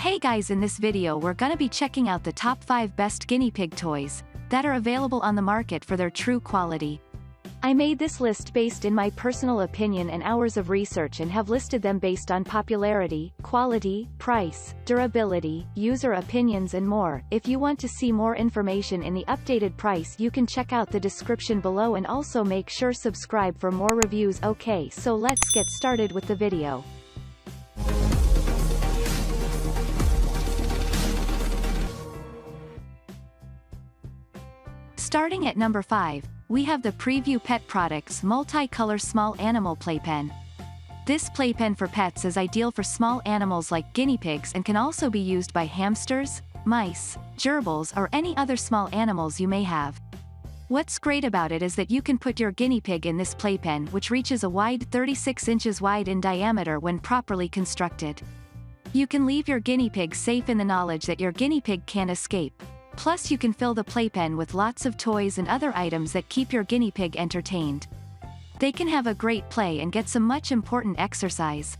Hey guys, in this video we're gonna be checking out the top 5 best guinea pig toys that are available on the market for their true quality. I made this list based in my personal opinion and hours of research and have listed them based on popularity, quality, price, durability, user opinions and more. If you want to see more information in the updated price, you can check out the description below and also make sure subscribe for more reviews. Okay, so let's get started with the video. Starting at number 5, we have the Preview Pet Products Multicolor Small Animal Playpen. This playpen for pets is ideal for small animals like guinea pigs and can also be used by hamsters, mice, gerbils or any other small animals you may have. What's great about it is that you can put your guinea pig in this playpen, which reaches a wide 36 inches wide in diameter when properly constructed. You can leave your guinea pig safe in the knowledge that your guinea pig can't escape. Plus you can fill the playpen with lots of toys and other items that keep your guinea pig entertained. They can have a great play and get some much important exercise.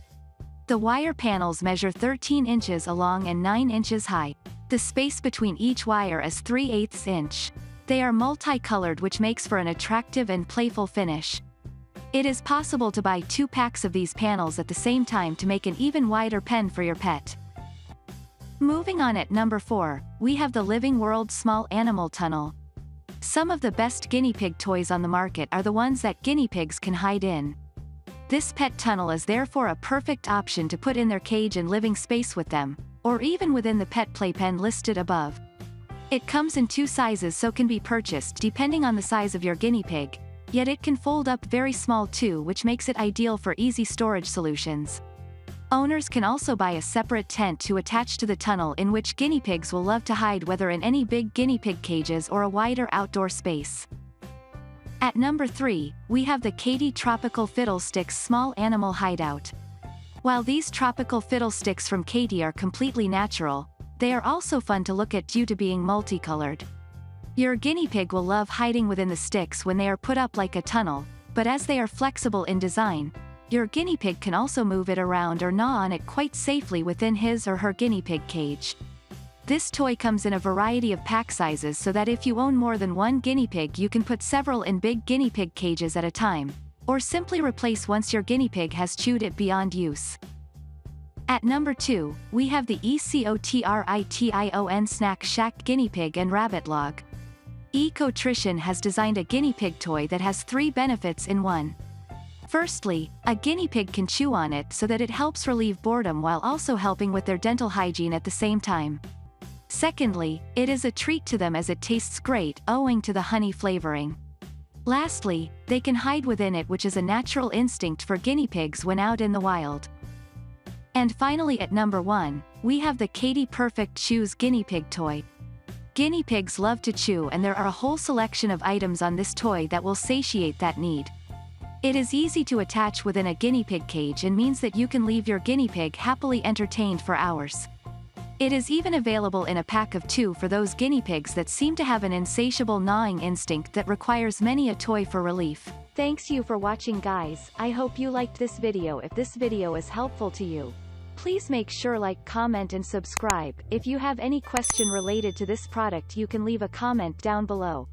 The wire panels measure 13 inches long and 9 inches high. The space between each wire is 3/8 inch. They are multicolored, which makes for an attractive and playful finish. It is possible to buy 2 packs of these panels at the same time to make an even wider pen for your pet. Moving on, at number 4, we have the Living World Small Animal Tunnel. Some of the best guinea pig toys on the market are the ones that guinea pigs can hide in. This pet tunnel is therefore a perfect option to put in their cage and living space with them, or even within the pet playpen listed above. It comes in 2 sizes, so can be purchased depending on the size of your guinea pig, yet it can fold up very small too, which makes it ideal for easy storage solutions. Owners can also buy a separate tent to attach to the tunnel, in which guinea pigs will love to hide, whether in any big guinea pig cages or a wider outdoor space. At number 3, we have the Katy Tropical Fiddle Sticks Small Animal Hideout. While these tropical fiddle sticks from Katy are completely natural, they are also fun to look at due to being multicolored. Your guinea pig will love hiding within the sticks when they are put up like a tunnel, but as they are flexible in design, your guinea pig can also move it around or gnaw on it quite safely within his or her guinea pig cage. This toy comes in a variety of pack sizes, so that if you own more than one guinea pig, you can put several in big guinea pig cages at a time, or simply replace once your guinea pig has chewed it beyond use. At number 2, we have the Ecotrition Snak Shak Guinea Pig and Rabbit Log. Ecotrition has designed a guinea pig toy that has 3 benefits in one. Firstly, a guinea pig can chew on it so that it helps relieve boredom while also helping with their dental hygiene at the same time. Secondly, it is a treat to them as it tastes great owing to the honey flavoring. Lastly, they can hide within it, which is a natural instinct for guinea pigs when out in the wild. And finally, at number 1, we have the Katy Perfect Chews Guinea Pig Toy. Guinea pigs love to chew, and there are a whole selection of items on this toy that will satiate that need. It is easy to attach within a guinea pig cage and means that you can leave your guinea pig happily entertained for hours. It is even available in a pack of 2 for those guinea pigs that seem to have an insatiable gnawing instinct that requires many a toy for relief. Thanks you for watching, guys. I hope you liked this video. If this video is helpful to you, please make sure like, comment and subscribe. If you have any question related to this product, you can leave a comment down below.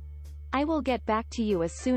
I will get back to you as soon